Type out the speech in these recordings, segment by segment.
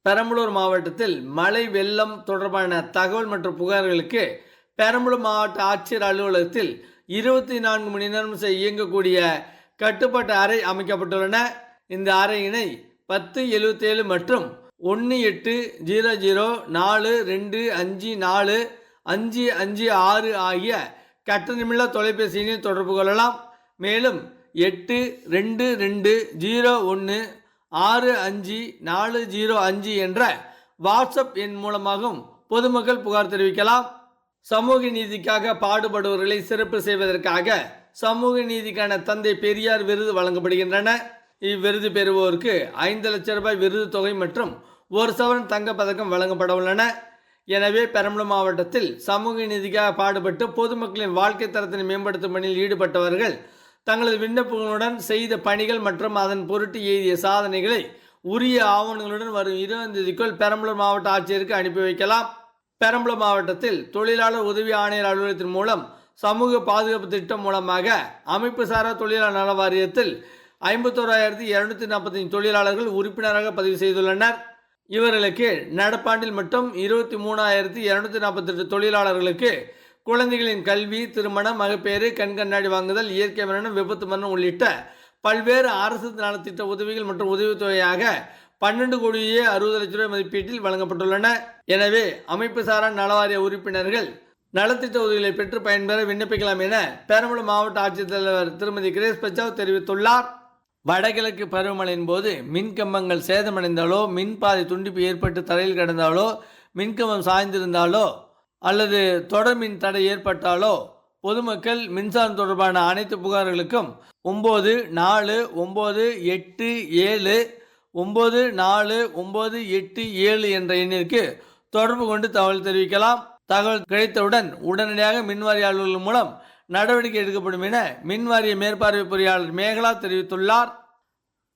பெரம்பலூர் மாவட்டத்தில் மழை வெள்ளம் தொடர்பான தகவல் மற்றும் புகார்களுக்கு பெரம்பலூர் மாவட்ட ஆட்சியர் அலுவலகத்தில் 24 மணி நேரம் இயங்கக்கூடிய கட்டுப்பாட்டு அறை அமைக்கப்பட்டுள்ளன. இந்த அறையினை 1077 மற்றும் 180042545556 ஆகிய கட்டணமில்லா தொலைபேசி எண்ணில் தொடர்பு கொள்ளலாம். மேலும் 822201654005 என்ற வாட்ஸ்அப் எண் மூலமாகவும் பொதுமக்கள் புகார் தெரிவிக்கலாம். சமூக நீதிக்காக பாடுபடுவர்களை சிறப்பு செய்வதற்காக சமூக நீதிக்கான தந்தை பெரியார் விருது வழங்கப்படுகின்றன. இவ்விருது பெறுவோருக்கு 5 லட்சம் ரூபாய் விருது தொகை மற்றும் 1 சவரன் தங்க பதக்கம் வழங்கப்பட உள்ளன. எனவே பெரம்பலூர் மாவட்டத்தில் சமூக நீதிக்காக பாடுபட்டு பொதுமக்களின் வாழ்க்கை தரத்தினை மேம்படுத்தும் பணியில் ஈடுபட்டவர்கள் தங்களது விண்ணப்பங்களுடன் செய்த பணிகள் மற்றும் அதன் பொருட்டு எய்திய சாதனைகளை உரிய ஆவணங்களுடன் வரும் 20ஆம் தேதிக்குள் பெரம்பலூர் மாவட்ட ஆட்சியருக்கு அனுப்பி வைக்கலாம். பெரம்பலூர் மாவட்டத்தில் தொழிலாளர் உதவி ஆணையர் அலுவலகத்தின் மூலம் சமூக பாதுகாப்பு திட்டம் மூலமாக அமைப்பு சாரா தொழிலாளர் நல வாரியத்தில் 51,245 தொழிலாளர்கள் உறுப்பினராக பதிவு செய்துள்ளனர். இவர்களுக்கு நடப்பாண்டில் மட்டும் 23,248 தொழிலாளர்களுக்கு குழந்தைகளின் கல்வி, திருமணம், மகப்பேறு, கண்கண்ணாடி வாங்குதல், இயற்கை மரணம், விபத்து மரணம் உள்ளிட்ட பல்வேறு அரசு நலத்திட்ட உதவிகள் மற்றும் உதவித்தொகையாக 12,60,00,000 ரூபாய் மதிப்பீட்டில் வழங்கப்பட்டுள்ளன. எனவே அமைப்பு சாரா நலவாரிய உறுப்பினர்கள் நலத்திட்ட உதவிகளை பெற்று பயன்பெற விண்ணப்பிக்கலாம் என பெரம்பலூர் மாவட்ட ஆட்சித்தலைவர் திருமதி கிரேஸ் பச்சாவ் தெரிவித்துள்ளார். வடகிழக்கு பருவமழையின் போது மின்கம்பங்கள் சேதமடைந்தாலோ, மின்பாதை துண்டிப்பு ஏற்பட்டு தரையில் கிடந்தாலோ, மின்கம்பம் சாய்ந்திருந்தாலோ அல்லது தொடர் மின் தடை ஏற்பட்டாலோ பொதுமக்கள் மின்சாரம் தொடர்பான அனைத்து புகார்களுக்கும் 9487 என்ற எண்ணிற்கு தொடர்பு கொண்டு தகவல் தெரிவிக்கலாம். தகவல் கிடைத்தவுடன் உடனடியாக மின்வாரிய அலுவலர்கள் மூலம் நடவடிக்கை எடுக்கப்படும் என மின்வாரிய மேற்பார்வை பொறியாளர் மேகலா தெரிவித்துள்ளார்.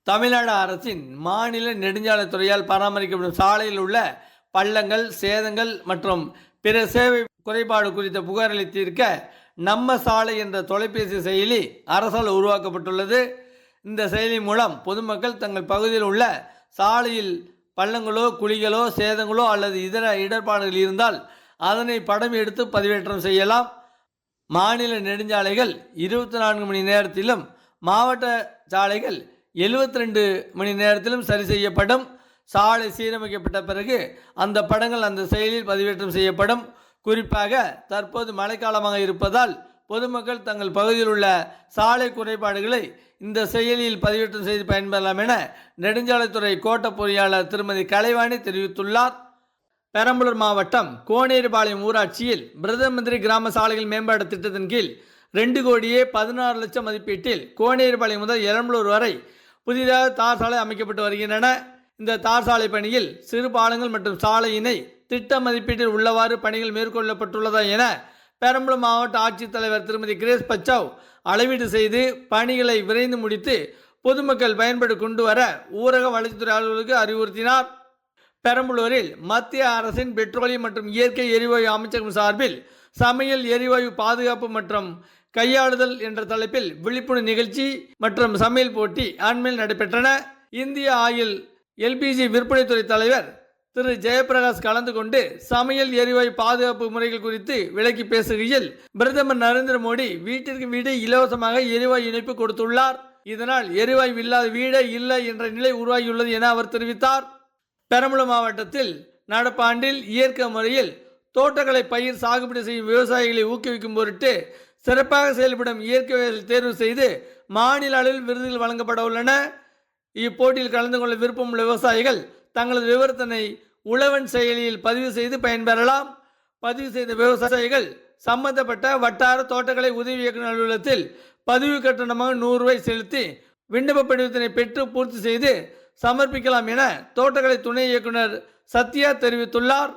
தமிழ்நாடு அரசின் மாநில நெடுஞ்சாலைத்துறையால் பராமரிக்கப்படும் சாலையில் உள்ள பள்ளங்கள், சேதங்கள் மற்றும் பிற சேவை குறைபாடு குறித்த புகார்களை தீர்க்க நம்ம சாலை என்ற தொலைபேசி செயலி அரசால் உருவாக்கப்பட்டுள்ளது. இந்த செயலி மூலம் பொதுமக்கள் தங்கள் பகுதியில் உள்ள சாலையில் பள்ளங்களோ, குழிகளோ, சேதங்களோ அல்லது இதர இடர்பாடுகள் இருந்தால் அதனை படம் எடுத்து பதிவேற்றம் செய்யலாம். மாநில நெடுஞ்சாலைகள் 24 மணி நேரத்திலும், மாவட்ட சாலைகள் 72 மணி நேரத்திலும் சரி செய்யப்படும். சாலை சீரமைக்கப்பட்ட பிறகு அந்த படங்கள் அந்த செயலில் பதிவேற்றம் செய்யப்படும். குறிப்பாக தற்போது மழைக்காலமாக இருப்பதால் பொதுமக்கள் தங்கள் பகுதியில் உள்ள சாலை குறைபாடுகளை இந்த செயலியில் பதிவேற்றம் செய்து பயன்பெறலாம் என நெடுஞ்சாலைத்துறை கோட்ட பொறியாளர் திருமதி கலைவாணி தெரிவித்துள்ளார். பெரம்பலூர் மாவட்டம் கோனேரிபாளையம் ஊராட்சியில் பிரதம மந்திரி கிராம சாலைகள் மேம்பாட்டு திட்டத்தின் கீழ் 2,16,00,000 மதிப்பீட்டில் கோனேரிபாளையம் முதல் எரம்பலூர் வரை புதிதாக தார் சாலை அமைக்கப்பட்டு வருகின்றன. இந்த தார் சாலை பணியில் சிறு பாலங்கள் மற்றும் சாலையினை திட்ட மதிப்பீட்டில் உள்ளவாறு பணிகள் மேற்கொள்ளப்பட்டுள்ளதா என பெரம்பலூர் மாவட்ட ஆட்சித்தலைவர் திருமதி கிரேஸ் பச்சாவ் அளவீடு செய்து பணிகளை விரைந்து முடித்து பொதுமக்கள் பயன்பட கொண்டு வர ஊரக வளர்ச்சித்துறை அலுவலருக்கு அறிவுறுத்தினார். பெரம்பலூரில் மத்திய அரசின் பெட்ரோலியம் மற்றும் இயற்கை எரிவாயு அமைச்சகம் சார்பில் சமையல் எரிவாயு பாதுகாப்பு மற்றும் கையாளுதல் என்ற தலைப்பில் விழிப்புணர்வு நிகழ்ச்சி மற்றும் சமையல் போட்டி அண்மையில் நடைபெற்றன. இந்திய ஆயில் எல்பிஜி விற்பனைத்துறை தலைவர் திரு ஜெயபிரகாஷ் கலந்து கொண்டு சமையல் எரிவாயு பாதுகாப்பு முறைகள் குறித்து விளக்கி பேசுகையில், பிரதமர் நரேந்திர மோடி வீட்டிற்கு வீடு இலவசமாக எரிவாயு இணைப்பு கொடுத்துள்ளார். இதனால் எரிவாயு இல்லாத வீடே இல்லை என்ற நிலை உருவாகியுள்ளது என அவர் தெரிவித்தார். பெரம்பலூர் மாவட்டத்தில் நடப்பாண்டில் இயற்கை முறையில் தோட்டக்கலை பயிர் சாகுபடி செய்யும் விவசாயிகளை ஊக்குவிக்கும் பொருட்டு சிறப்பாக செயல்படும் இயற்கை விவசாயிகள் தேர்வு செய்து மாநில அளவில் விருதுகள் வழங்கப்பட உள்ளன. இப்போட்டியில் கலந்து கொள்ள விருப்பம் உள்ள விவசாயிகள் தங்களது விவரத்தினை உழவன் செயலியில் பதிவு செய்து பயன்பெறலாம். பதிவு செய்த விவசாயிகள் சம்பந்தப்பட்ட வட்டார தோட்டக்கலை உதவி இயக்குநர் அலுவலகத்தில் பதிவு கட்டணமாக 100 ரூபாய் செலுத்தி விண்ணப்ப படிவத்தினை பெற்று பூர்த்தி செய்து சமர்ப்பிக்கலாம் என தோட்டக்கலை துணை இயக்குனர் சத்யா தெரிவித்துள்ளார்.